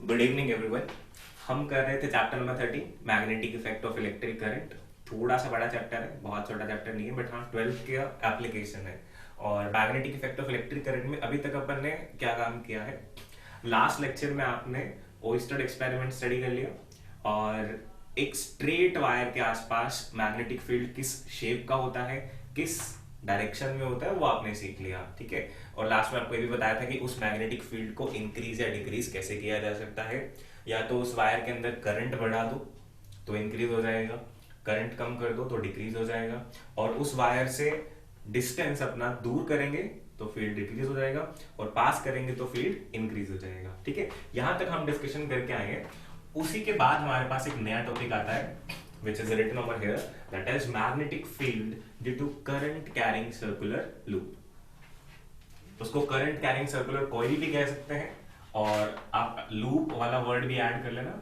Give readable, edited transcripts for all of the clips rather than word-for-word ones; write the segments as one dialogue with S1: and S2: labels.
S1: Good evening everyone. हम कर रहे थे chapter number 30, magnetic effect of electric current. थोड़ा सा बड़ा चैप्टर है, बहुत छोटा चैप्टर नहीं है, बट हाँ 12th का एप्लीकेशन है। और magnetic effect of electric current में अभी तक अपन ने क्या काम किया है। लास्ट लेक्चर में आपने ओइस्टर एक्सपेरिमेंट स्टडी कर लिया और एक स्ट्रेट वायर के आसपास मैग्नेटिक फील्ड किस शेप का होता है, किस डायरेक्शन में होता है, वो आपने सीख लिया। ठीक है। और लास्ट में आपको ये भी बताया था कि उस मैग्नेटिक फील्ड को इंक्रीज या डिक्रीज कैसे किया जा सकता है। या तो उस वायर के अंदर करंट बढ़ा दो तो इंक्रीज हो जाएगा, करंट कम कर दो तो डिक्रीज हो जाएगा, और उस वायर से डिस्टेंस अपना दूर करेंगे तो फील्ड डिक्रीज हो जाएगा, और पास करेंगे तो फील्ड इंक्रीज हो जाएगा। ठीक है, यहां तक हम डिस्कशन करके आए हैं। उसी के बाद हमारे पास एक नया टॉपिक आता है which is written over here, that is magnetic field due to current carrying circular loop। उसको करंट कैरिंग सर्कुलर कॉइल भी कह सकते हैं, और आप लूप वाला वर्ड भी ऐड कर लेना।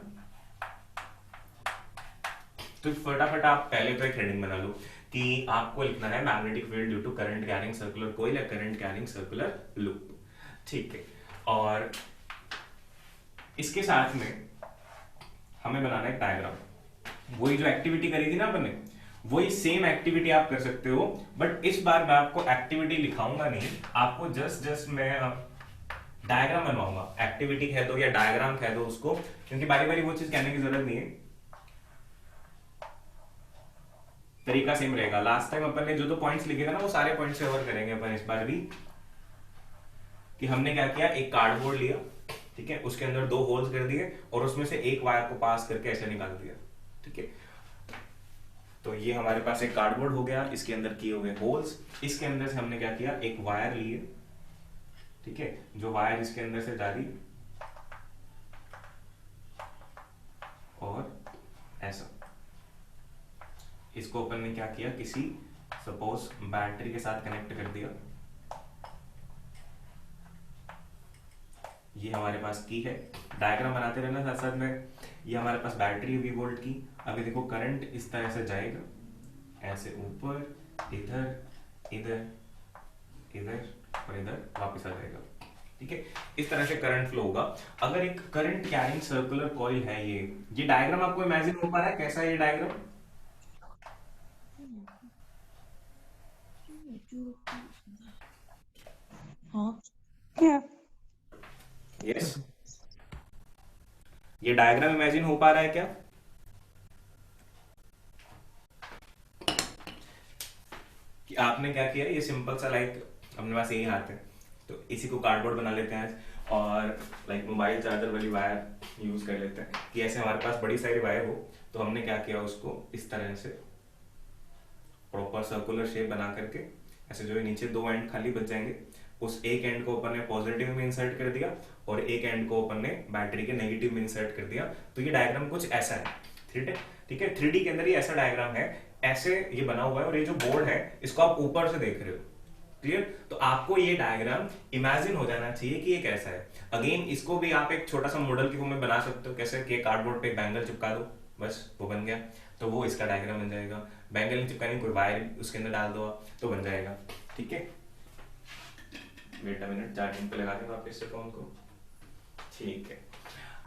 S1: तो फटाफट आप पहले तो एक हेडिंग बना लो कि आपको लिखना है magnetic field due to current carrying circular coil या करंट कैरिंग सर्कुलर लूप। ठीक है, और इसके साथ में हमें बनाना है डायग्राम। वही जो एक्टिविटी करी थी ना अपन ने, वही सेम एक्टिविटी आप कर सकते हो, बट इस बार मैं आपको एक्टिविटी लिखाऊंगा नहीं, आपको जस्ट मैं डायग्राम बनवाऊंगा। एक्टिविटी कह दो या डायग्राम कह दो उसको, क्योंकि बारी बारी वो चीज कहने की जरूरत नहीं है, तरीका सेम रहेगा। लास्ट टाइम अपन ने जो पॉइंट्स लिखे थे ना, वो सारे पॉइंट्स कवर करेंगे अपन इस बार भी। कि हमने क्या किया, एक कार्डबोर्ड लिया, ठीक है, उसके अंदर 2 होल्स कर दिए और उसमें से एक वायर को पास करके ऐसे निकाल दिया। ठीक है, तो ये हमारे पास एक कार्डबोर्ड हो गया, इसके अंदर किए हुए होल्स। इसके अंदर से हमने क्या किया, एक वायर लिए, ठीक है, जो वायर इसके अंदर से जा रही और ऐसा, इसको अपन ने क्या किया, किसी सपोज बैटरी के साथ कनेक्ट कर दिया। ये हमारे पास की है, डायग्राम बनाते रहना साथ साथ में। ये हमारे पास बैटरी है 20 वोल्ट की। अभी देखो करंट इस तरह से जाएगा, ऐसे ऊपर, इधर, इधर, इधर और इधर वापस आ जाएगा। ठीक है, इस तरह से करंट फ्लो होगा। अगर एक करंट कैरिंग सर्कुलर कॉइल है, ये डायग्राम आपको इमेजिन हो पा रहा है कैसा है ये डायग्राम?
S2: हाँ क्या?
S1: यस, ये डायग्राम इमेजिन हो पा रहा है क्या? कि आपने क्या किया, ये सिंपल सा लाइक अपने पास यही हाथ है, तो इसी को कार्डबोर्ड बना लेते हैं आज, और लाइक मोबाइल चार्जर वाली वायर यूज कर लेते हैं कि ऐसे हमारे पास बड़ी सारी वायर हो। तो हमने क्या किया, उसको इस तरह से प्रॉपर सर्कुलर शेप बना करके ऐसे, जो है नीचे 2 एंड खाली बच जाएंगे, उस एक एंड को अपन ने पॉजिटिव में इंसर्ट कर दिया और एक एंड को अपन ने बैटरी के नेगेटिव में इंसर्ट कर दिया। तो ये डायग्राम कुछ ऐसा है। ठीक है, ठीक है, 3D के अंदर ये ऐसा डायग्राम है, ऐसे ये बना हुआ है, और ये जो बोर्ड है इसको आप ऊपर से देख रहे हो। क्लियर? तो आपको ये डायग्राम इमेजिन हो जाना चाहिए कि ये कैसा है। अगेन इसको भी आप एक छोटा सा मॉडल के फॉर्म में बना सकते हो, कैसे कि कार्डबोर्ड पे एक बैंगल चिपका दो, बस वो बन गया, तो वो इसका डायग्राम बन जाएगा। बैंगल नहीं चिपकानी, कोई वायर उसके अंदर डाल दो तो बन जाएगा। ठीक है, वेट अ मिनट, चार्जिंग पे लगा दें वापस से फोन को। ठीक है,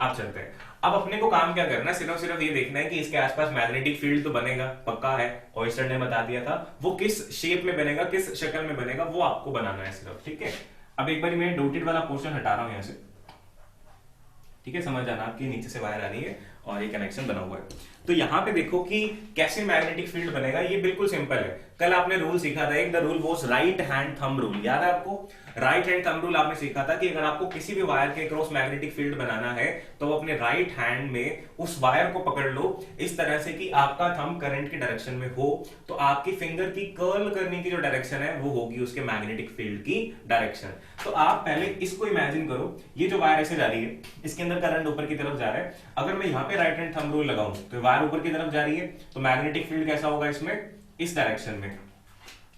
S1: अब चलते हैं। अब अपने को काम क्या करना है, सिर्फ सिर्फ ये देखना है कि इसके आसपास मैग्नेटिक फील्ड तो बनेगा, पक्का है, ऑयस्टर ने बता दिया था। वो किस शेप में बनेगा, किस शक्ल में बनेगा, वो आपको बनाना है सिर्फ। ठीक है, अब एक बार मैं डॉटेड वाला पोर्शन हटा रहा हूं यहां से। ठीक है, समझ जाना, आपकी नीचे से वायर आ रही है और ये कनेक्शन बना हुआ है। तो यहाँ पे देखो कि कैसे मैग्नेटिक फील्ड बनेगा। ये बिल्कुल सिंपल है, कल आपने रूल सीखा था एक, the rule was right hand thumb rule, याद है आपको? राइट हैंड थंब रूल आपने सीखा था कि अगर आपको किसी भी वायर के क्रॉस मैग्नेटिक फील्ड बनाना है तो अपने राइट हैंड में उस वायर को पकड़ लो इस तरह से कि आपका थंब करंट की डायरेक्शन में हो, तो आपकी फिंगर की कर्ल करने की जो डायरेक्शन है वो होगी उसके मैग्नेटिक फील्ड की डायरेक्शन। तो आप पहले इसको इमेजिन करो, ये जो वायर ऐसे जा रही है, इसके अंदर करंट ऊपर की तरफ जा रहा है। अगर मैं यहाँ पे राइट हैंड थंब रूल लगाऊं तो वायर ऊपर की तरफ जा रही है, तो मैग्नेटिक फील्ड कैसा होगा इसमें, इस डायरेक्शन में।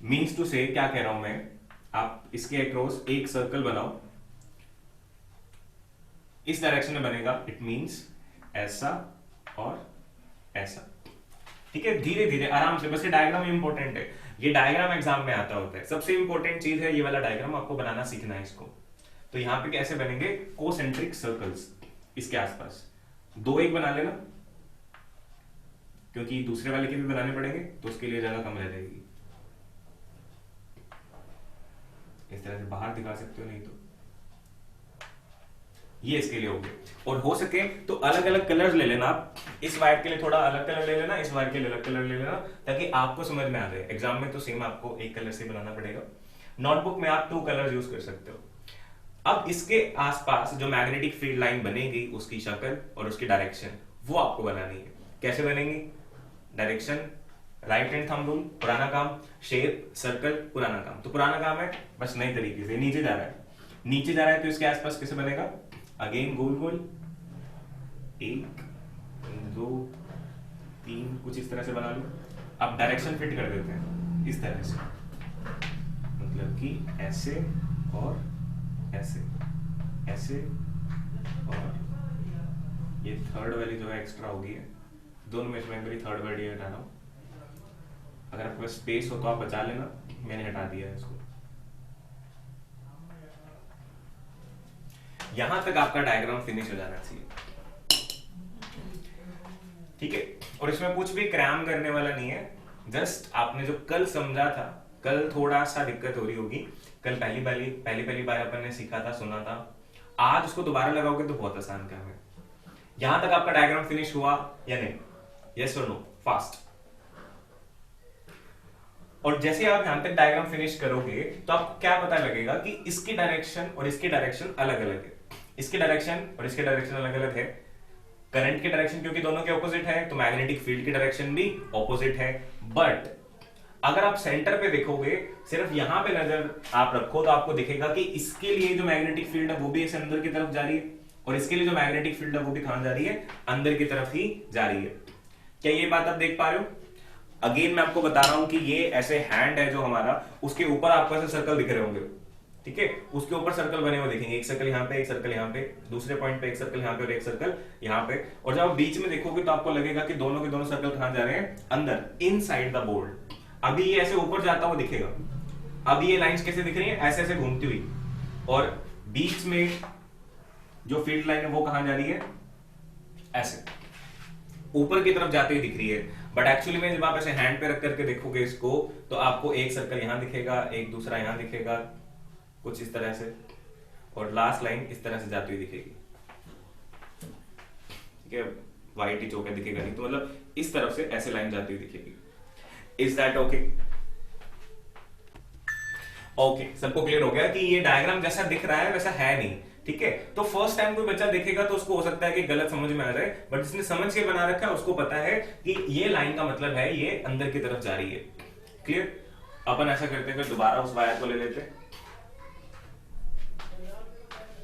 S1: मीन्स टू से, क्या कह रहा हूं मैं, आप इसके अक्रॉस एक सर्कल बनाओ, इस डायरेक्शन में बनेगा, इट मींस ऐसा और ऐसा। ठीक है, धीरे धीरे आराम से, बस ये डायग्राम इंपॉर्टेंट है, ये डायग्राम एग्जाम में आता होता है, सबसे इंपॉर्टेंट चीज है ये वाला डायग्राम, आपको बनाना सीखना है इसको। तो यहां पे कैसे बनेंगे, कोसेंट्रिक सर्कल्स। इसके आसपास 2 1 बना लेना, क्योंकि दूसरे वाले के भी बनाने पड़ेंगे तो उसके लिए जगह कम रह जाएगी। इस तरह से बाहर दिखा सकते हो, नहीं तो ये इसके लिए हो गए। और हो सके तो अलग अलग कलर्स ले लेना आप, इस वायर के लिए थोड़ा अलग कलर ले लेना, इस वायर के लिए अलग कलर ले लेना, ताकि आपको समझ में आ जाए। एग्जाम में तो सेम आपको एक कलर से बनाना पड़ेगा, नोटबुक में आप 2 कलर यूज कर सकते हो। अब इसके आसपास जो मैग्नेटिक फील्ड लाइन बनेगी उसकी शक्ल और उसकी डायरेक्शन वो आपको बनानी है। कैसे बनेगी? Direction, right hand thumb rule पुराना काम, शेप सर्कल पुराना काम। तो पुराना काम है बस नए तरीके से, नीचे जा रहा है, नीचे जा रहा है तो इसके आसपास कैसे बनेगा? अगेन गोल गोल, 1 2 3 कुछ इस तरह से बना लो। अब डायरेक्शन फिट कर देते हैं इस तरह से, मतलब कि ऐसे और ऐसे, ऐसे और ये थर्ड वाली जो है एक्स्ट्रा हो गई है, दोनों में से मैं मेरी थर्ड वर्ड ये हटा रहा हूं। अगर आपके पास स्पेस हो तो आप बचा लेना, मैंने हटा दिया है इसको। यहां तक आपका डायग्राम फिनिश हो जाना चाहिए, ठीक है। और इसमें कुछ भी क्रैम करने वाला नहीं है, जस्ट आपने जो कल समझा था, कल थोड़ा सा दिक्कत हो रही होगी, कल पहली बार अपन ने सीखा था, सुना था, आज उसको दोबारा लगाओगे तो बहुत आसान काम है। यहां तक आपका डायग्राम फिनिश हुआ या नहीं? यस और नो, फास्ट। और जैसे आप यहां तक डायग्राम फिनिश करोगे तो आपको क्या पता लगेगा कि इसकी डायरेक्शन और इसकी डायरेक्शन अलग अलग है, इसकी डायरेक्शन और इसकी डायरेक्शन अलग अलग है। करंट की डायरेक्शन क्योंकि दोनों के ऑपोजिट है तो मैग्नेटिक फील्ड की डायरेक्शन भी ऑपोजिट है। बट अगर आप सेंटर पे देखोगे, सिर्फ यहां पे नजर आप रखो तो आपको दिखेगा कि इसके लिए जो मैग्नेटिक फील्ड है वो भी इसे अंदर की तरफ जा रही है, और इसके लिए जो मैग्नेटिक फील्ड है वो भी कहां जा रही है? अंदर की तरफ ही जा रही है। क्या ये बात आप देख पा रहे हो? अगेन मैं आपको बता रहा हूं कि ये ऐसे हैंड है जो हमारा, उसके ऊपर आपको ऐसे सर्कल दिख रहे होंगे, ठीक है, उसके ऊपर सर्कल बने हुए दिखेंगे, एक सर्कल यहाँ पे, एक सर्कल यहाँ पे, दूसरे पॉइंट पे एक सर्कल यहाँ पे और एक सर्कल यहाँ पे। और जब आप बीच में देखोगे तो आपको लगेगा कि दोनों के दोनों सर्कल कहां जा रहे हैं? अंदर, इनसाइड द बोर्ड। अभी ये ऐसे ऊपर जाता हुआ दिखेगा, अभी ये लाइंस कैसे दिख रही है? ऐसे ऐसे घूमती हुई, और बीच में जो फील्ड लाइन है वो कहां जा रही है? ऐसे ऊपर की तरफ जाती हुई दिख रही है। बट एक्चुअली में जब आप ऐसे हैंड पे रख करके देखोगे इसको तो आपको एक सर्कल यहां दिखेगा, एक दूसरा यहां दिखेगा, कुछ इस तरह से, और लास्ट लाइन इस तरह से जाती हुई दिखेगी, ठीक है। व्हाइट ही चौका दिखेगा नहीं, तो मतलब इस तरफ से ऐसे लाइन जाती हुई दिखेगी। Is that okay? ओके, सबको क्लियर हो गया कि ये डायग्राम जैसा दिख रहा है वैसा है नहीं, ठीक है। तो फर्स्ट टाइम कोई बच्चा देखेगा तो उसको हो सकता है कि गलत समझ में आ जाए, बट जिसने समझ के बना रखा है उसको पता है कि ये लाइन का मतलब है ये अंदर की तरफ जा रही है। क्लियर? अपन ऐसा करते हैं, दोबारा उस वायर को ले लेते हैं,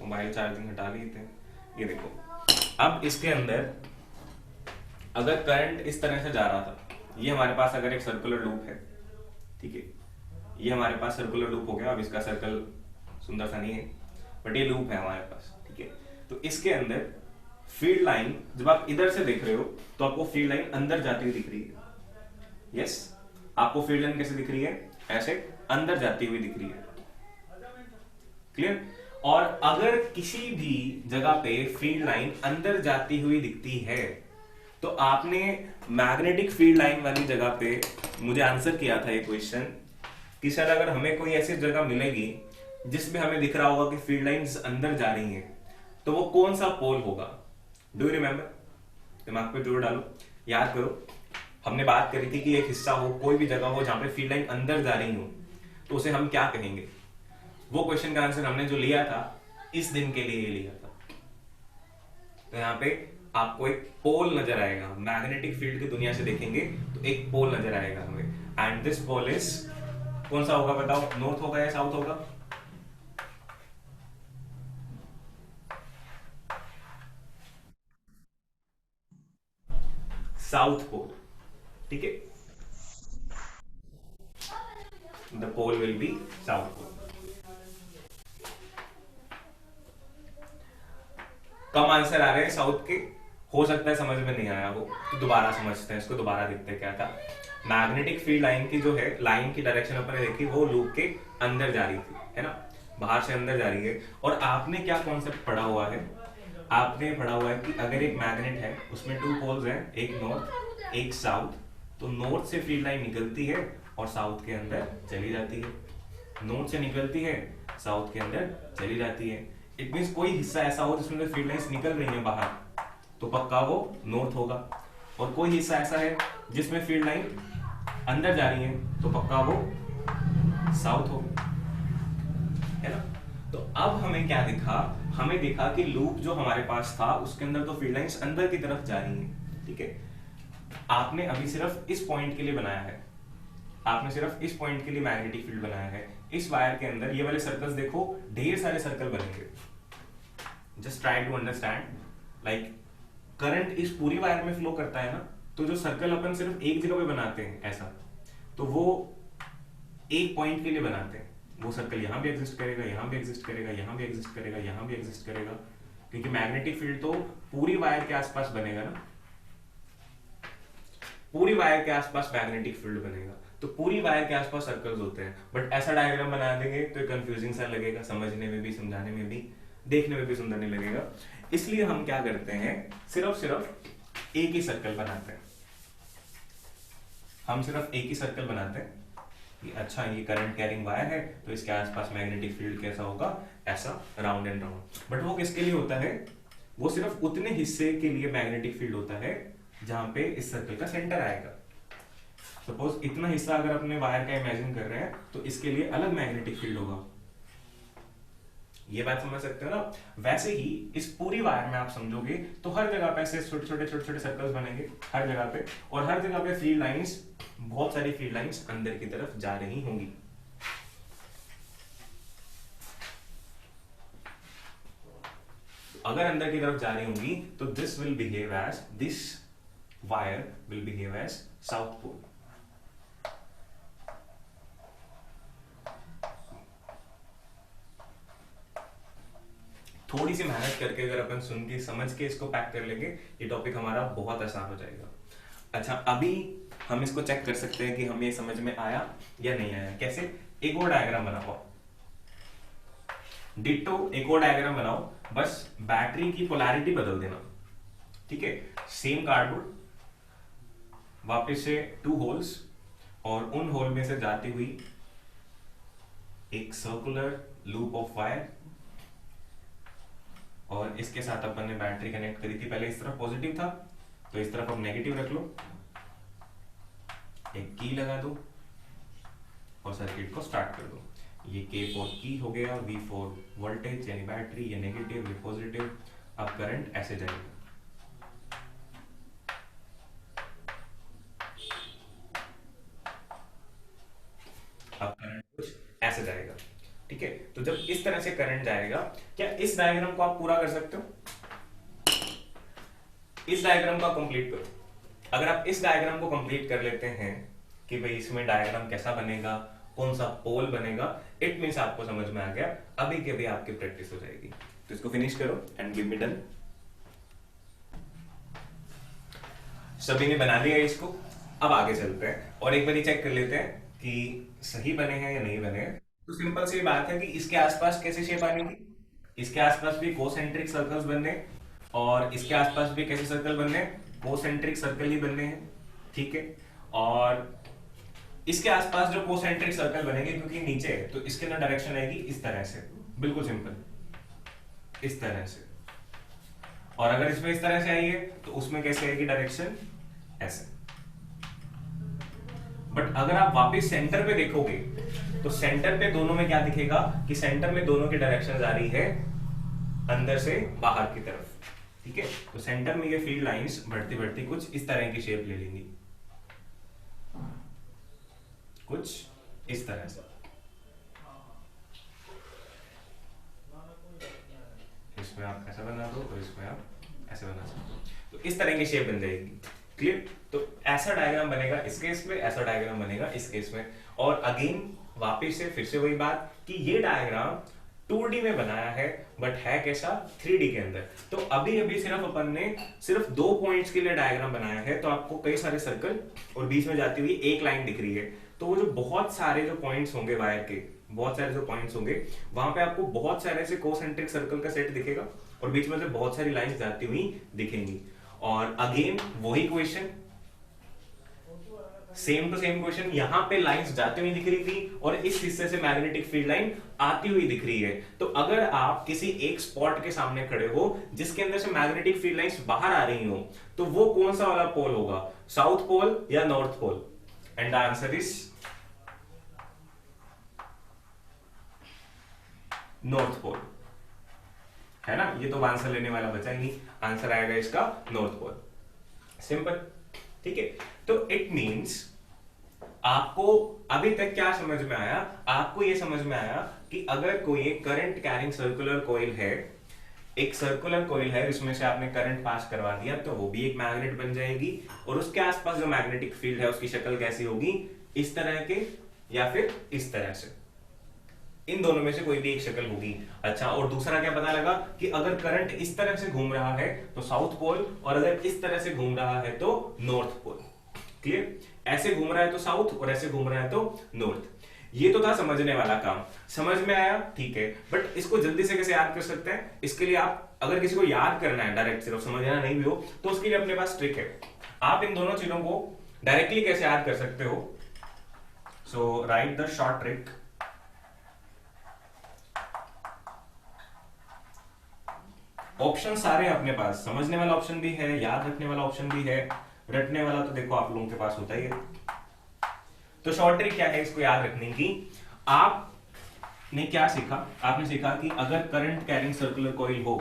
S1: मोबाइल चार्जिंग हटा लेते हैं। ये देखो, अब इसके अंदर अगर करंट इस तरह से जा रहा था, ये हमारे पास अगर एक सर्कुलर लूप है, ठीक है, ये हमारे पास सर्कुलर लूप हो गया। अब इसका सर्कल सुंदर सा नहीं है बट ये लूप है हमारे पास, ठीक है। तो इसके अंदर फील्ड लाइन जब आप इधर से देख रहे हो तो आपको फील्ड लाइन अंदर जाती हुई दिख रही है। यस, आपको फील्ड लाइन कैसे दिख रही है? ऐसे अंदर जाती हुई दिख रही है। क्लियर? और अगर किसी भी जगह पे फील्ड लाइन अंदर जाती हुई दिखती है तो आपने मैग्नेटिक फील्ड लाइन वाली जगह पे मुझे आंसर किया था ये क्वेश्चन कि सर अगर हमें कोई ऐसी जगह मिलेगी जिसमें हमें दिख रहा होगा कि फील्ड लाइंस अंदर जा रही हैं तो वो कौन सा पोल होगा? Do you remember? दिमाग पे जोर डालो, याद करो। हमने बात करी थी कि एक हिस्सा हो, कोई भी जगह हो जहां पे फील्ड लाइन अंदर जा रही हो तो उसे हम क्या कहेंगे? वो क्वेश्चन का आंसर हमने जो लिया था इस दिन के लिए लिया था। तो यहाँ पे आपको एक पोल नजर आएगा, मैग्नेटिक फील्ड की दुनिया से देखेंगे तो एक पोल नजर आएगा हमें, एंड दिस पोल इज कौन सा होगा बताओ? नॉर्थ होगा या साउथ होगा? साउथ पोल, ठीक है। The pole will be south pole. कम आंसर आ रहे हैं साउथ के, हो सकता है समझ में नहीं आया हो तो दोबारा समझते हैं इसको, दोबारा देखते हैं क्या था। मैग्नेटिक फील्ड लाइन की जो है, लाइन की डायरेक्शन अपन ने देखी, वो लूप के अंदर जा रही थी, है ना, बाहर से अंदर जा रही है। और आपने क्या कॉन्सेप्ट पढ़ा हुआ है? आपने पढ़ा हुआ है कि अगर एक मैग्नेट है उसमें टू पोल्स हैं, एक नॉर्थ एक साउथ, तो नॉर्थ से फील्ड लाइन निकलती है और साउथ के अंदर चली जाती है, नॉर्थ से निकलती है साउथ के अंदर चली जाती है। इट मींस कोई हिस्सा ऐसा हो जिसमें फील्ड लाइंस निकल रही हैं बाहर, तो पक्का वो नॉर्थ होगा, और कोई हिस्सा ऐसा है जिसमें फील्ड लाइन अंदर जा रही है, तो पक्का वो साउथ होगा, है ना। तो अब हमें क्या दिखा, हमें दिखा कि लूप जो हमारे पास था उसके अंदर तो फील्ड लाइंस अंदर की तरफ जा रही हैं, ठीक है। आपने अभी सिर्फ इस पॉइंट के लिए बनाया है, आपने सिर्फ इस पॉइंट के लिए मैग्नेटिक फील्ड बनाया है। इस वायर के अंदर ये वाले सर्कल्स देखो, ढेर सारे सर्कल बनेंगे। Just try to understand, like current इस पूरी वायर में फ्लो करता है ना, तो जो सर्कल अपन सिर्फ एक जगह पे बनाते हैं ऐसा, तो वो एक पॉइंट के लिए बनाते हैं। वो सर्कल यहां भी एग्जिस्ट करेगा, यहां भी एग्जिस्ट करेगा, यहां भी एग्जिस्ट करेगा, यहां भी एग्जिस्ट करेगा, क्योंकि मैग्नेटिक फील्ड तो पूरी वायर के आसपास बनेगा ना, पूरी वायर के आसपास मैग्नेटिक फील्ड बनेगा, तो पूरी वायर के आसपास सर्कल्स होते हैं। बट ऐसा डायग्राम बना देंगे तो कंफ्यूजिंग सा लगेगा, समझने में भी, समझाने में भी, देखने में भी सुंदर नहीं लगेगा। इसलिए हम क्या करते हैं, सिर्फ एक ही सर्कल बनाते हैं। हम सिर्फ एक ही सर्कल बनाते हैं कि अच्छा ये करंट कैरिंग वायर है, तो इसके आसपास मैग्नेटिक फील्ड कैसा होगा, ऐसा राउंड एंड राउंड। बट वो किसके लिए होता है, वो सिर्फ उतने हिस्से के लिए मैग्नेटिक फील्ड होता है जहां पे इस सर्कल का सेंटर आएगा। सपोज इतना हिस्सा अगर अपने वायर का इमेजिन कर रहे हैं, तो इसके लिए अलग मैग्नेटिक फील्ड होगा। ये बात समझ सकते हो ना। वैसे ही इस पूरी वायर में आप समझोगे तो हर जगह पे ऐसे छोटे छोटे सर्कल्स बनेंगे हर जगह पे, और हर जगह पे फील्ड लाइंस, बहुत सारी फील्ड लाइंस अंदर की तरफ जा रही होंगी। अगर अंदर की तरफ जा रही होंगी तो this will behave as, this wire will behave as south pole. थोड़ी सी मेहनत करके अगर अपन सुन के समझ के इसको पैक कर लेंगे, ये टॉपिक हमारा बहुत आसान हो जाएगा। अच्छा, अभी हम इसको चेक कर सकते हैं कि हमें ये समझ में आया या नहीं आया। कैसे, एक और डायग्राम बनाओ, डिट्टो एक और डायग्राम बनाओ, बस बैटरी की पोलैरिटी बदल देना, ठीक है। सेम कार्डबोर्ड, वापस से 2 होल्स, और उन होल में से जाती हुई एक सर्कुलर लूप ऑफ वायर, और इसके साथ अपन ने बैटरी कनेक्ट करी थी। पहले इस तरफ पॉजिटिव था, तो इस तरफ अब नेगेटिव रख लो, एक की लगा दो और सर्किट को स्टार्ट कर दो। ये K फॉर की हो गया, V फॉर वोल्टेज यानी बैटरी, ये नेगेटिव ये पॉजिटिव। अब करंट ऐसे जाएगा, अब करंट कुछ ऐसे जाएगा, ठीक है। तो जब इस तरह से करंट जाएगा, क्या इस डायग्राम को आप पूरा कर सकते हो? इस डायग्राम को कंप्लीट करो। अगर आप इस डायग्राम को कंप्लीट कर लेते हैं कि भाई इसमें डायग्राम कैसा बनेगा, कौन सा पोल बनेगा, इट मींस आपको समझ में आ गया, अभी के अभी आपकी प्रैक्टिस हो जाएगी। तो इसको फिनिश करो एंड गिव मी डन। सभी ने बना लिया इसको, अब आगे चलते हैं और एक बार चेक कर लेते हैं कि सही बने हैं या नहीं बने हैं। तो सिंपल सी बात है कि इसके आसपास कैसी शेप आनी थी, इसके आसपास भी कोसेंट्रिक सर्कल्स बनने, और इसके आसपास भी कैसे सर्कल बनने, कोसेंट्रिक सर्कल ही बनने हैं, ठीक है। और इसके आसपास जो कोसेंट्रिक सर्कल बनेंगे, क्योंकि नीचे है तो इसके अंदर डायरेक्शन आएगी इस तरह से, बिल्कुल सिंपल, इस तरह से। और अगर इसमें इस तरह से आई है तो उसमें कैसे आएगी डायरेक्शन, ऐसे। बट अगर आप वापस सेंटर पे देखोगे तो सेंटर पे दोनों में क्या दिखेगा कि सेंटर में दोनों की डायरेक्शन जा रही है अंदर से बाहर की तरफ, ठीक है। तो सेंटर में ये फील्ड लाइंस बढ़ती बढ़ती कुछ इस तरह की शेप ले लेंगी, कुछ इस तरह से। इसमें आप ऐसा बना दो और इसमें आप ऐसे बना सकते हो, तो इस तरह की शेप बन जाएगी, क्लियर। तो ऐसा डायग्राम बनेगा इस केस में, ऐसा डायग्राम बनेगा इस केस में। और अगेन वापस से फिर से वही बात कि ये डायग्राम 2D में बनाया है, बट है कैसा, 3D के अंदर। तो अभी अभी सिर्फ अपन ने सिर्फ 2 पॉइंट्स के लिए डायग्राम बनाया है, तो आपको कई सारे सर्कल और बीच में जाती हुई एक लाइन दिख रही है। तो वो जो बहुत सारे जो पॉइंट्स होंगे वायर के, बहुत सारे जो पॉइंट्स होंगे, वहां पे आपको बहुत सारे ऐसे कोसेंट्रिक सर्कल का सेट दिखेगा, और बीच में से बहुत सारी लाइंस जाती हुई दिखेंगी। और अगेन वही question, same to same question, यहां पे लाइंस जाती हुई दिख रही थी और इस हिस्से से मैग्नेटिक फील्ड लाइन आती हुई दिख रही है। तो अगर आप किसी एक स्पॉट के सामने खड़े हो जिसके अंदर से मैग्नेटिक फील्ड लाइंस बाहर आ रही हो, तो वो कौन सा वाला पोल होगा, साउथ पोल या north pole? And the answer is north pole, है ना। ये तो आंसर लेने वाला बचा ही नहीं, आंसर आएगा इसका नॉर्थ पोल, सिंपल। ठीक है, तो इट मींस आपको अभी तक क्या समझ में आया? आपको ये समझ में आया कि अगर कोई करंट कैरिंग सर्कुलर कॉइल है, एक सर्कुलर कॉइल है, इसमें से आपने करंट पास करवा दिया तो वो भी एक मैग्नेट बन जाएगी, और उसके आसपास जो मैग्नेटिक फील्ड है उसकी शक्ल कैसी होगी, इस तरह के या फिर इस तरह से, इन दोनों में से कोई भी एक शक्ल होगी। अच्छा, और दूसरा क्या पता लगा कि अगर करंट इस तरह से घूम रहा है तो साउथ पोल, और अगर इस तरह से घूम रहा है तो नॉर्थ पोल। क्लियर? ऐसे घूम रहा है तो साउथ और ऐसे घूम रहा है तो नॉर्थ। ये तो था समझने वाला काम, समझ में आया? ठीक है, बट इसको जल्दी से कैसे याद कर सकते हैं? इसके लिए आप अगर किसी को याद करना है डायरेक्ट, सिर्फ समझना नहीं भी हो, तो उसके लिए अपने पास ट्रिक है। आप इन दोनों चीजों को डायरेक्टली कैसे याद कर सकते हो? So write the short trick. Option सारे अपने पास, समझने वाला ऑप्शन भी है, याद रखने वाला ऑप्शन भी है, रटने वाला तो देखो आप लोगों के पास होता ही है। तो शॉर्ट ट्रिक क्या है इसको याद रखने की? आपने क्या सीखा? आपने सीखा कि अगर करंट कैरिंग सर्कुलर कॉइल हो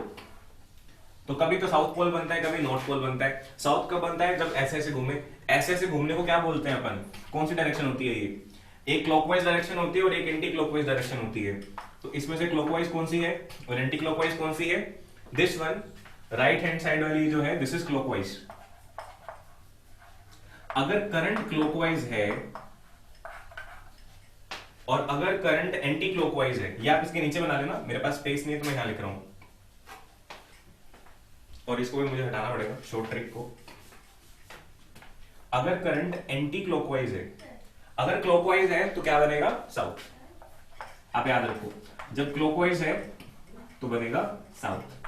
S1: तो कभी तो साउथ पोल बनता है, कभी नॉर्थ पोल बनता है। साउथ कब बनता है? जब ऐसे ऐसे घूमे। ऐसे ऐसे घूमने को क्या बोलते हैं अपन? कौन सी डायरेक्शन होती है ये? एक क्लॉकवाइज डायरेक्शन होती है और एक एंटी क्लॉकवाइज डायरेक्शन होती है। तो इसमें से क्लॉकवाइज कौन सी है और एंटी क्लॉकवाइज कौन सी है? This one, right hand side वाली जो है, दिस इज क्लॉकवाइज। अगर करंट क्लॉकवाइज है और अगर करंट एंटी क्लॉकवाइज है, या आप इसके नीचे बना लेना, मेरे पास स्पेस नहीं है तो मैं यहां लिख रहा हूं, और इसको भी मुझे हटाना पड़ेगा शॉर्ट ट्रिक को। अगर करंट एंटी क्लॉकवाइज है, अगर क्लॉकवाइज है तो क्या बनेगा? साउथ। आप याद रखो, जब क्लॉकवाइज है तो बनेगा साउथ।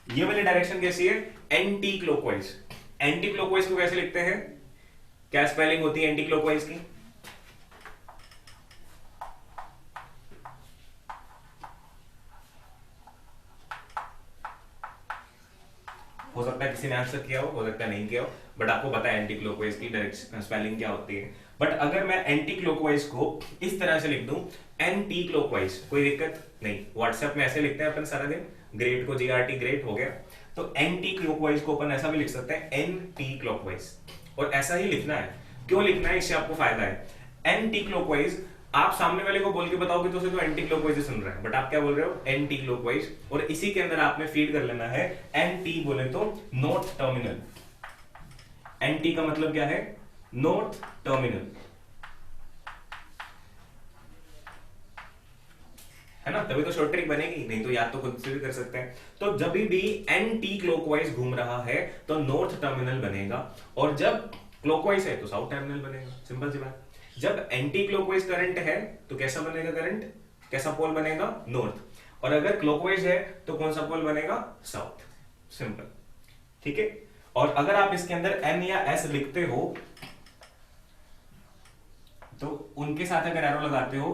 S1: ये वाली डायरेक्शन कैसी है? Anti clockwise. एंटी क्लॉकवाइज को कैसे लिखते हैं? क्या स्पेलिंग होती है एंटी क्लॉकवाइज की? हो सकता है किसी ने आंसर किया हो सकता है नहीं किया हो, बट आपको पता है एंटी क्लॉकवाइज की डायरेक्शन स्पेलिंग क्या होती है। बट अगर मैं एंटी क्लॉकवाइज को इस तरह से लिख दूं, एंटी क्लॉकवाइज, कोई दिक्कत नहीं। व्हाट्सएप में ऐसे लिखते हैं अपन सारा दिन, ग्रेट को GRT ग्रेट हो गया। तो एंटी क्लॉकवाइज को अपन ऐसा भी लिख सकते हैं, एंटी क्लॉकवाइज, और ऐसा ही लिखना है। क्यों लिखना है? इससे आपको फायदा है। एंटी क्लॉकवाइज, आप सामने वाले को बोल के बताओगे तो उसे तो एंटी क्लॉकवाइज सुन रहा है, बट आप क्या बोल रहे हो? Anti clockwise. और इसी के अंदर आपने फीड कर लेना है एंटी बोले तो नॉर्थ टर्मिनल। एंटी का मतलब क्या है? नॉर्थ टर्मिनल, है ना। तभी तो शॉर्ट ट्रिक बनेगी, नहीं तो याद तो खुद से भी कर सकते हैं। तो जब भी एंटी क्लॉकवाइज घूम रहा है तो नॉर्थ टर्मिनल बनेगा, और जब क्लॉकवाइज है तो साउथ टर्मिनल बनेगा। सिंपल सी बात। जब एंटी क्लॉकवाइज करंट है तो कैसा बनेगा करंट? कैसा पोल बनेगा? नॉर्थ। और अगर क्लॉकवाइज है तो कौन सा पोल बनेगा? साउथ। सिंपल, ठीक है। और अगर आप इसके अंदर N या S लिखते हो तो उनके साथ अगर एरो लगाते हो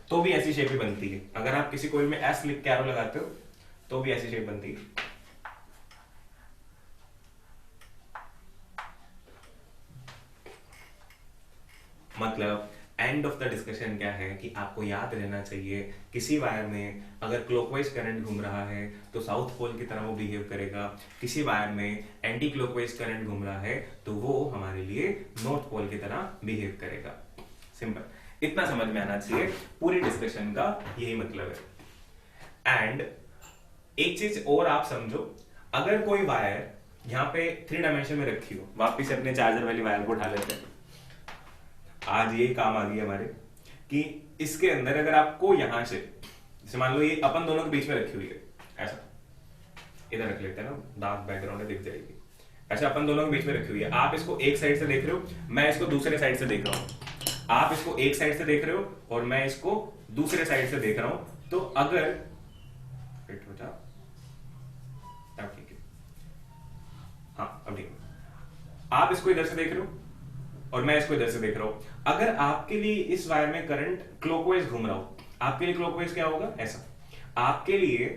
S1: तो भी ऐसी शेप ही बनती है। अगर आप किसी कोई में S लिख के एरो लगाते हो तो भी ऐसी शेप बनती है। मतलब एंड ऑफ द डिस्कशन क्या है कि आपको याद रहना चाहिए, किसी वायर में अगर क्लॉकवाइज करंट घूम रहा है तो साउथ पोल की तरह वो बिहेव करेगा, किसी वायर में एंटी क्लॉकवाइज करंट घूम रहा है तो वो हमारे लिए नॉर्थ पोल की तरह बिहेव करेगा। सिंपल, इतना समझ में आना चाहिए। पूरी डिस्कशन का यही मतलब है। एंड एक चीज और आप समझो, अगर कोई वायर यहाँ पे 3 डायमेंशन में रखी हो, वापिस अपने चार्जर वाली वायर को उठा लेते हैं, आज यही काम आ गई हमारे, कि इसके अंदर अगर आपको यहां से, जैसे मान लो ये अपन दोनों के बीच में रखी हुई है, ऐसा इधर रख लेते हैं ना, डार्क बैकग्राउंड है दिख जाएगी, ऐसा अपन दोनों के बीच में रखी हुई है। आप इसको एक साइड से देख रहे हो, मैं इसको दूसरे साइड से देख रहा हूं। आप इसको एक साइड से देख रहे हो और मैं इसको दूसरे साइड से देख रहा हूं। तो अगर आप इसको इधर से देख रहे हो और मैं इसको इधर से देख रहा हूं। अगर आपके लिए इस वायर में करंट क्लॉकवाइज घूम रहा हो, आपके लिए क्लॉकवाइज क्या होगा, ऐसा। आपके लिए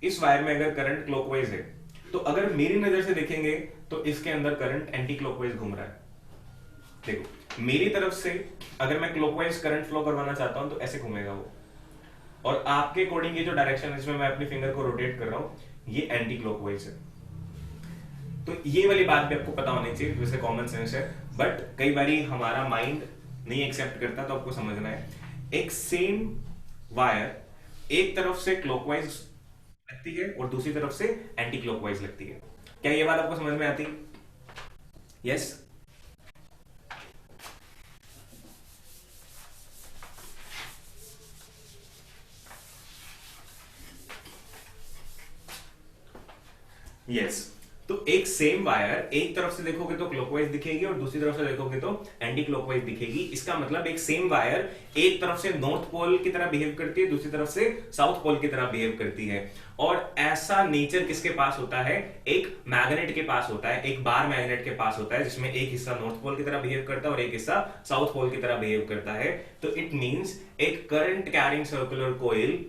S1: इस वायर में अगर करंट क्लॉकवाइज है, तो अगर मेरी नजर से देखेंगे तो इसके अंदर करंट एंटी क्लॉकवाइज घूम रहा है। देखो मेरी तरफ से अगर मैं क्लॉकवाइज करंट फ्लो करवाना चाहता हूं तो ऐसे घूमेगा वो, और आपके अकॉर्डिंग ये जो डायरेक्शन है इसमें मैं अपनी फिंगर को रोटेट कर रहा हूं, ये एंटी क्लॉकवाइज है। तो ये वाली बात भी आपको पता होनी चाहिए, वैसे कॉमन सेंस है, बट कई बारी हमारा माइंड नहीं एक्सेप्ट करता, तो आपको समझना है। एक सेम वायर एक तरफ से क्लॉकवाइज लगती है और दूसरी तरफ से एंटी क्लॉकवाइज लगती है। क्या ये बात आपको समझ में आती है? यस। यस। तो एक सेम वायर एक तरफ से देखोगे तो क्लॉकवाइज दिखेगी और दूसरी तरफ से देखोगे तो एंटी क्लॉकवाइज दिखेगी। इसका मतलब एक सेम वायर एक तरफ से नॉर्थ पोल की तरह बिहेव करती है, दूसरी तरफ से साउथ पोल की तरह बिहेव करती है। और ऐसा नेचर किसके पास होता है? एक मैग्नेट के पास होता है, एक बार मैग्नेट के पास होता है, जिसमें एक हिस्सा नॉर्थ पोल की तरह बिहेव करता है और एक हिस्सा साउथ पोल की तरह बिहेव करता है। तो इट मींस एक current carrying circular coil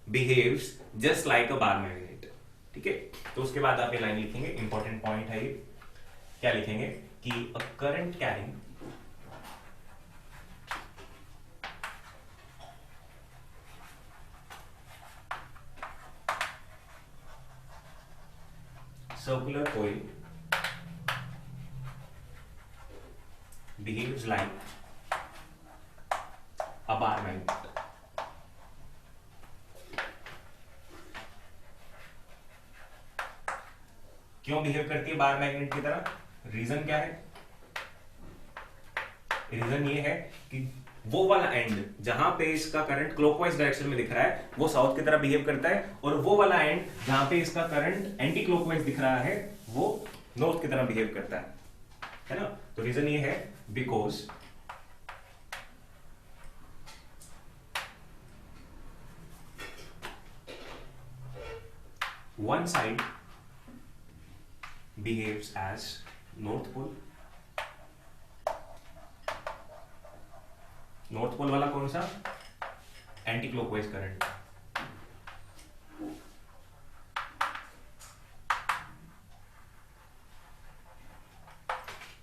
S1: behaves just like अ बार मैग्नेट। ठीक है, तो उसके बाद आप ये लाइन लिखेंगे, इंपॉर्टेंट पॉइंट है ये। क्या लिखेंगे कि a current carrying circular coil behaves like a bar magnet. क्यों बिहेव करती है बार मैग्नेट की तरह? रीजन क्या है? रीजन ये है कि वो वाला एंड जहां पे इसका करंट क्लॉकवाइज डायरेक्शन में दिख रहा है वो साउथ की तरह बिहेव करता है, और वो वाला एंड जहां पे इसका करंट एंटी क्लॉकवाइज दिख रहा है वो नॉर्थ की तरह बिहेव करता है ना। तो रीजन ये है because one side behaves as north pole। North pole वाला कौन सा? Anti clockwise current.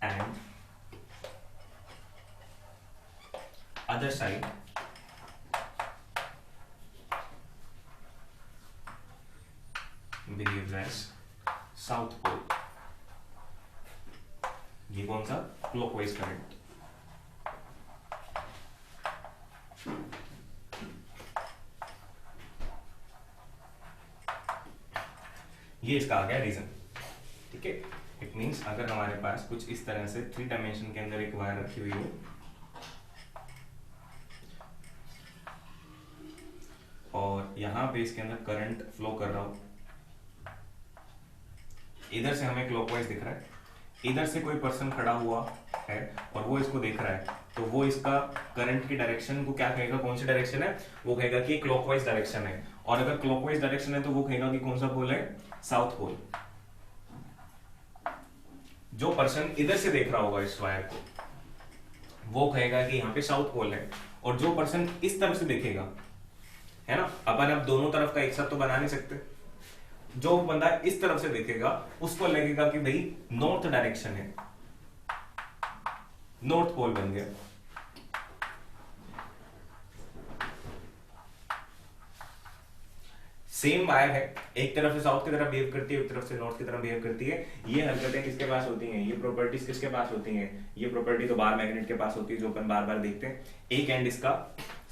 S1: And other side behaves as south pole. ये कौन सा? Clockwise current. ये इसका आ गया रीजन। ठीक है, इट मींस अगर हमारे पास कुछ इस तरह से 3 डायमेंशन के अंदर एक वायर रखी हुई हो और यहां पे इसके अंदर करंट फ्लो कर रहा हो, इधर से हमें क्लॉकवाइज दिख रहा है, इधर से कोई पर्सन खड़ा हुआ है और वो इसको देख रहा है, तो वो इसका करंट की डायरेक्शन को क्या कहेगा? कौन सी डायरेक्शन है? वो कहेगा कि क्लॉकवाइज डायरेक्शन है। और अगर क्लॉकवाइज डायरेक्शन है तो वो कहेगा कि कौन सा पोल है? South pole. जो पर्सन इधर से देख रहा होगा इस वायर को वो कहेगा कि यहाँ पे साउथ पोल है, और जो पर्सन इस तरफ से देखेगा, है ना, अपन अब दोनों तरफ का एक साथ तो बना नहीं सकते, जो बंदा इस तरफ से देखेगा उसको लगेगा कि भाई नॉर्थ डायरेक्शन है, नॉर्थ पोल बन गया। सेम वायर है, एक तरफ से साउथ की तरफ बिहेव करती है, एक तरफ से नॉर्थ की तरफ बिहेव करती है। ये हरकतें किसके पास होती हैं? ये प्रॉपर्टीज किसके पास होती हैं? ये प्रॉपर्टी तो बार मैग्नेट के पास होती है, जो अपन बार बार देखते हैं। एक एंड इसका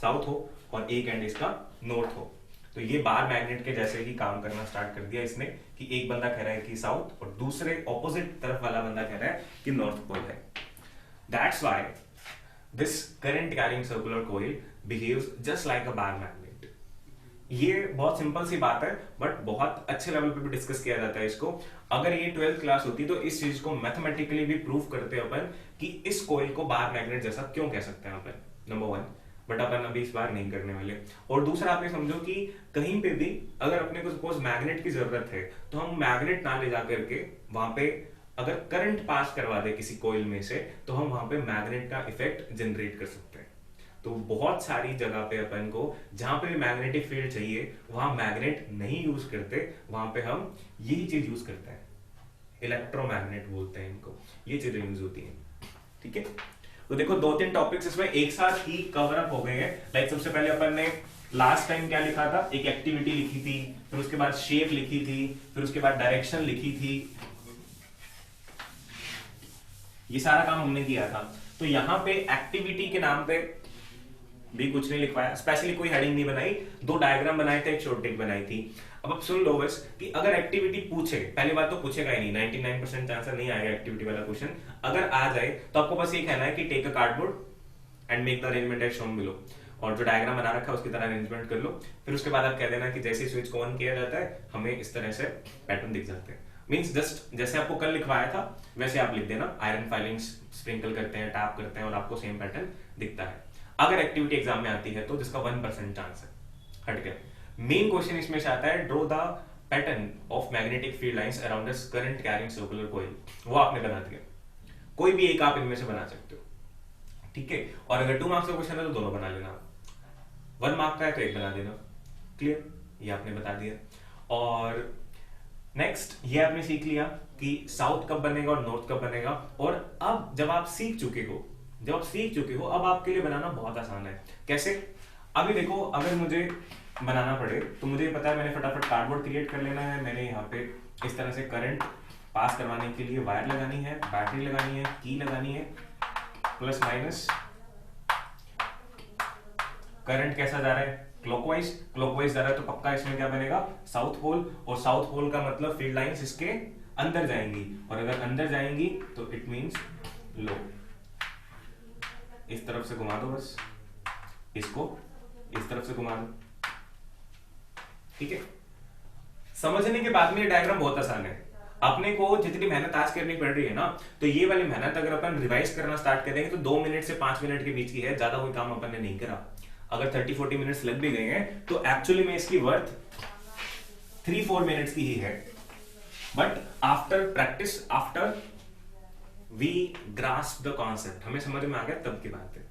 S1: साउथ हो और एक एंड इसका नॉर्थ हो, तो ये बार मैग्नेट के जैसे ही काम करना स्टार्ट कर दिया इसने, कि एक बंदा कह रहा है कि साउथ और दूसरे ऑपोजिट तरफ वाला बंदा कह रहा है कि नॉर्थ पोल है। That's why this current carrying circular coil behaves just like a bar magnet. ये बहुत सिंपल सी बात है, बट बहुत अच्छे लेवल पे भी डिस्कस किया जाता है इसको। अगर ये 12th क्लास होती तो इस चीज को मैथमेटिकली भी प्रूव करते अपन कि इस कॉइल को बार मैग्नेट जैसा क्यों कह सकते हैं अपन, नंबर 1। बट अपन अभी इस बार नहीं करने वाले। और दूसरा आप ये समझो कि कहीं पे भी अगर अपने को सपोज मैग्नेट की जरूरत है तो हम मैग्नेट ना ले जा करके वहां पे अगर करंट पास करवा दे किसी कोयल में से तो हम वहां पे मैग्नेट का इफेक्ट जनरेट कर सकते हैं। तो बहुत सारी जगह पे अपन को जहां पे मैग्नेटिक फील्ड चाहिए वहां मैग्नेट नहीं यूज करते, वहां पे हम यही चीज यूज करते हैं, इलेक्ट्रोमैग्नेट बोलते हैं इनको, ये चीजें यूज होती हैं। ठीक है, तो देखो 2-3 टॉपिक्स इसमें एक साथ ही कवर अप हो गए हैं। लाइक सबसे पहले अपन ने लास्ट टाइम क्या लिखा था, एक एक्टिविटी लिखी थी, फिर उसके बाद शेप लिखी थी, फिर उसके बाद डायरेक्शन लिखी थी, ये सारा काम हमने किया था। तो यहां पे एक्टिविटी के नाम पे भी कुछ नहीं लिखवाया, स्पेशली कोई हेडिंग नहीं बनाई, 2 डायग्राम बनाए थे, एक शॉर्ट टिक बनाई थी। अब सुन लो बस कि अगर एक्टिविटी पूछे, पहली बात तो पूछेगा ही नहीं, 99% चांस नहीं आएगा एक्टिविटी वाला क्वेश्चन। अगर आ जाए तो आपको बस ये कहना है कि take a cardboard and make the arrangement as shown below, और जो डायग्राम बना रखा है उसकी तरह अरेंजमेंट कर लो। फिर उसके बाद आप कह देना कि जैसे स्विच को ऑन किया जाता है हमें इस तरह से पैटर्न दिख जाते हैं। मींस जस्ट जैसे आपको कल लिखवाया था वैसे आप लिख देना, आयरन फाइलिंग्स स्प्रिंकल करते हैं, टैप करते हैं और आपको सेम पैटर्न दिखता है। अगर एक्टिविटी एग्जाम में आती है तो जिसका 1% चांस है। हट गया। मेन क्वेश्चन इसमें से आता है, draw the pattern of magnetic field lines around the current carrying circular coil. वो आपने बना दिया, कोई भी एक आप इनमें से बना सकते हो। ठीक है, और अगर 2 मार्क्स का क्वेश्चन है तो दोनों बना लेना, 1 मार्क का है तो एक बना देना। क्लियर, ये आपने बता दिया। और नेक्स्ट ये आपने सीख लिया कि साउथ कब बनेगा और नॉर्थ कब बनेगा। और अब जब आप सीख चुके हो अब आपके लिए बनाना बहुत आसान है। कैसे? अभी देखो, अगर मुझे बनाना पड़े तो मुझे पता है मैंने फटाफट कार्डबोर्ड क्रिएट कर लेना है, मैंने यहाँ पे इस तरह से करंट पास करवाने के लिए वायर लगानी है, बैटरी लगानी है, की लगानी है, प्लस माइनस। करंट कैसा जा रहा है? क्लॉकवाइज जा रहा है, तो पक्का इसमें क्या बनेगा? South pole. और साउथ पोल का मतलब फील्ड लाइंस इसके अंदर जाएंगी, और अगर अंदर जाएंगी तो इट मींस लो। इस तरफ से घुमा दो, बस इसको इस तरफ से घुमा दो। ठीक है, समझने के बाद में ये डायग्राम बहुत आसान है। अपने को जितनी मेहनत आज करनी पड़ रही है ना, तो ये वाली मेहनत अगर अपन रिवाइज करना स्टार्ट करेंगे तो 2 मिनट से 5 मिनट के बीच की है, ज्यादा कोई काम अपन ने नहीं करा। अगर 30-40 मिनट्स लग भी गए हैं तो एक्चुअली में इसकी वर्थ 3-4 मिनट्स की ही है। But after practice, after we grasp the concept, हमें समझ में आ गया तब की बात है।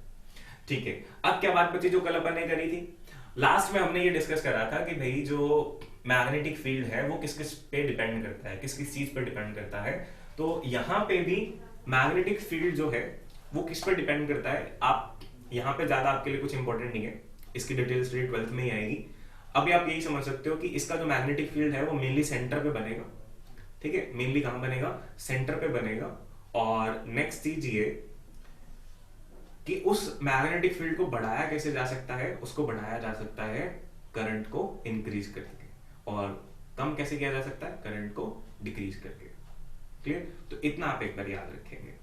S1: ठीक है, अब क्या बात बची जो कल अपन ने करी थी? लास्ट में हमने ये डिस्कस करा था कि भाई जो मैग्नेटिक फील्ड है वो किस किस पे डिपेंड करता है, किस किस चीज पे डिपेंड करता है। तो यहां पे भी मैग्नेटिक फील्ड जो है वो किस पे डिपेंड करता है, आप यहाँ पे ज्यादा आपके लिए कुछ इंपॉर्टेंट नहीं है, इसकी डिटेल्स 12th में ही आएगी। अभी आप यही समझ सकते हो कि इसका जो मैग्नेटिक फील्ड है वो मेनली सेंटर पे बनेगा। ठीक है, मेनली कहां बनेगा? सेंटर पे बनेगा। और नेक्स्ट चीज ये कि उस मैग्नेटिक फील्ड को बढ़ाया कैसे जा सकता है? उसको बढ़ाया जा सकता है करंट को इंक्रीज करके, और कम कैसे किया जा सकता है? करंट को डिक्रीज करके। क्लियर? तो इतना आप एक बार याद रखेंगे।